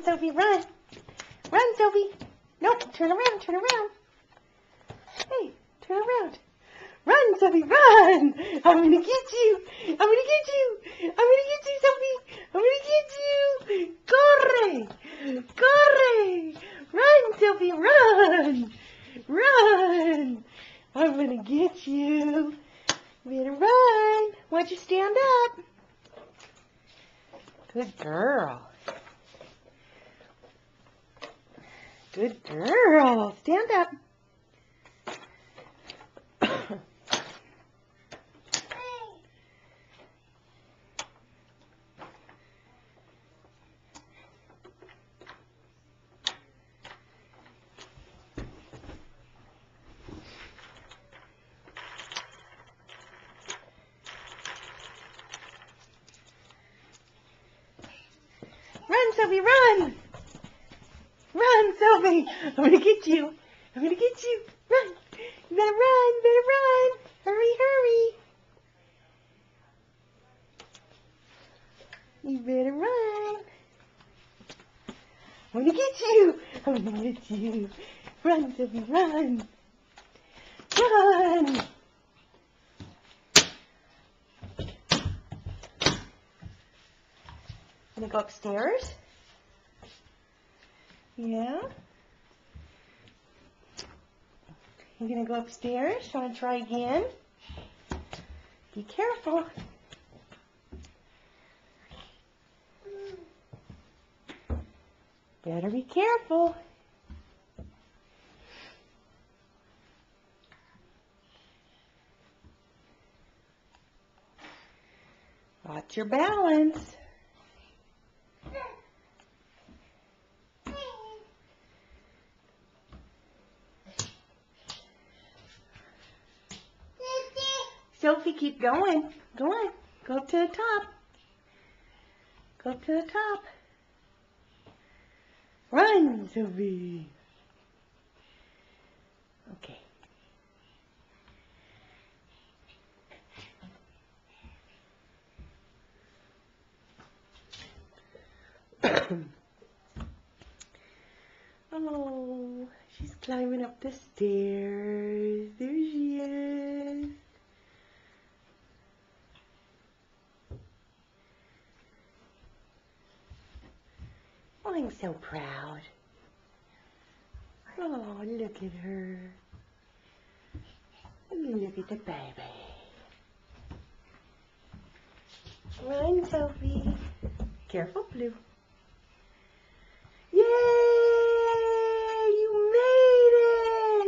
Sophie, run. Run, Sophie. Nope, turn around, turn around. Hey, turn around. Run, Sophie, run. I'm going to get you. I'm going to get you. I'm going to get you, Sophie. I'm going to get you. Corre. Corre. Run, Sophie, run. Run. I'm going to get you. You better run. Why don't you stand up? Good girl. Good girl. Stand up. Run, Sophie, run! Run, Sophie! I'm gonna get you. I'm gonna get you. Run! You better run, better run! Hurry, hurry! You better run! I'm gonna get you! I'm gonna get you! Run, Sophie, run! Run! Gonna go upstairs? Yeah? You gonna go upstairs? You wanna try again? Be careful. Better be careful. Watch your balance. Sophie, keep going. Go on. Go up to the top. Go up to the top. Run, Sophie. Okay. Oh, she's climbing up the stairs. There she is. Oh, I'm so proud. Oh, look at her. Look at the baby. Run, Sophie. Careful, Blue. Yay! You made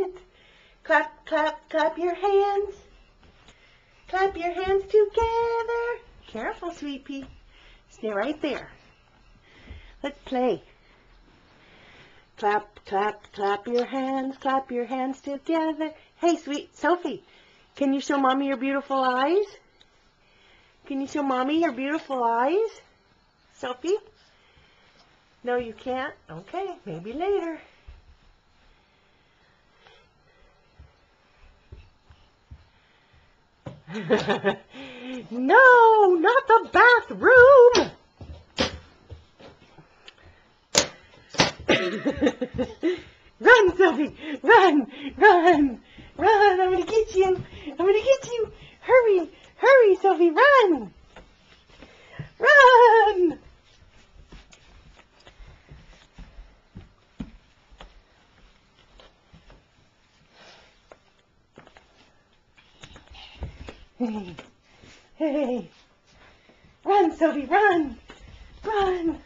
it! Clap, clap, clap your hands. Clap your hands together. Careful, Sweet Pea. Stay right there. Let's play. Clap, clap, clap your hands together. Hey, sweet Sophie, can you show Mommy your beautiful eyes? Can you show Mommy your beautiful eyes? Sophie? No, you can't? Okay, maybe later. No, not the bathroom! Run, Sophie! Run! Run! Run! I'm gonna get you! I'm gonna get you! Hurry! Hurry, Sophie! Run! Run! Hey! Hey! Run, Sophie! Run! Run!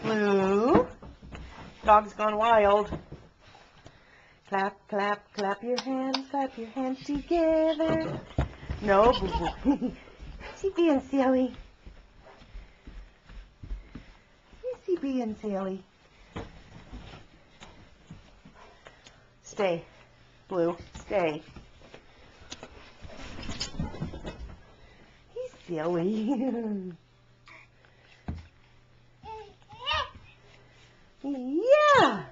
Blue. Dog's gone wild. Clap, clap, clap your hands together. No, boo-boo. She being silly. Is he being silly? Stay, Blue, stay. He's silly. Yeah.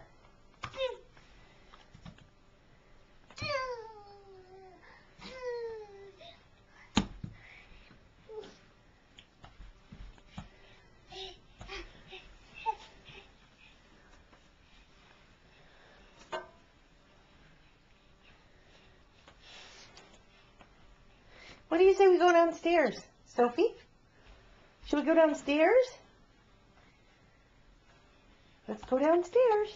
What do you say we go downstairs, Sophie? Should we go downstairs? Let's go downstairs.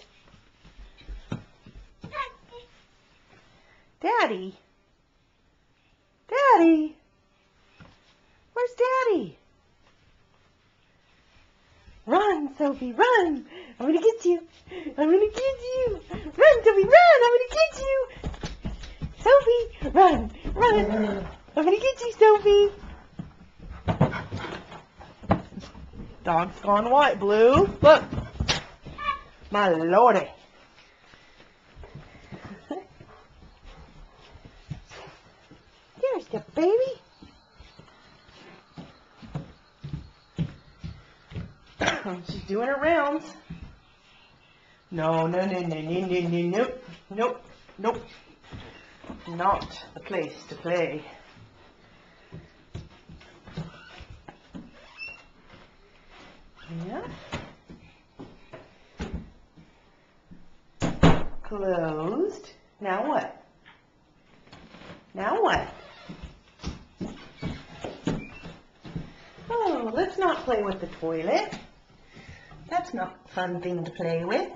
Daddy? Daddy? Where's Daddy? Run, Sophie, run! I'm gonna get you. I'm gonna get you. Run, Sophie, run! I'm gonna get you. Sophie, run, run! I'm gonna get you, Sophie. Dog's gone white, Blue. Look, my lordy. There's the baby. She's doing her rounds. No, no, no, no, no, no, no, nope, nope, nope. Not the place to play. Yeah. Closed. Now what? Now what? Oh, let's not play with the toilet. That's not a fun thing to play with.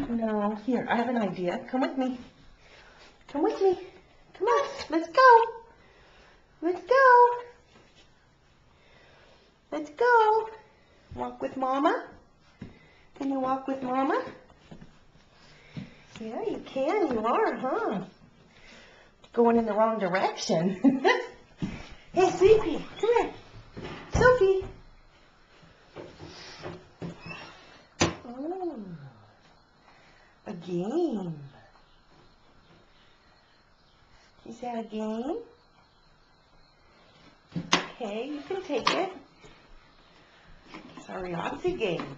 No, here, I have an idea. Come with me. Come with me. Come on, let's go. Let's go. Let's go. Walk with Mama. Can you walk with Mama? Yeah, you can. You are, huh? Going in the wrong direction. Hey, Sophie, come here. Sophie. Oh, a game. Is that a game? Okay, you can take it. It's a Yahtzee game.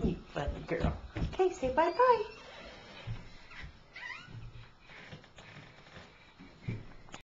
You funny girl. Okay, say bye-bye.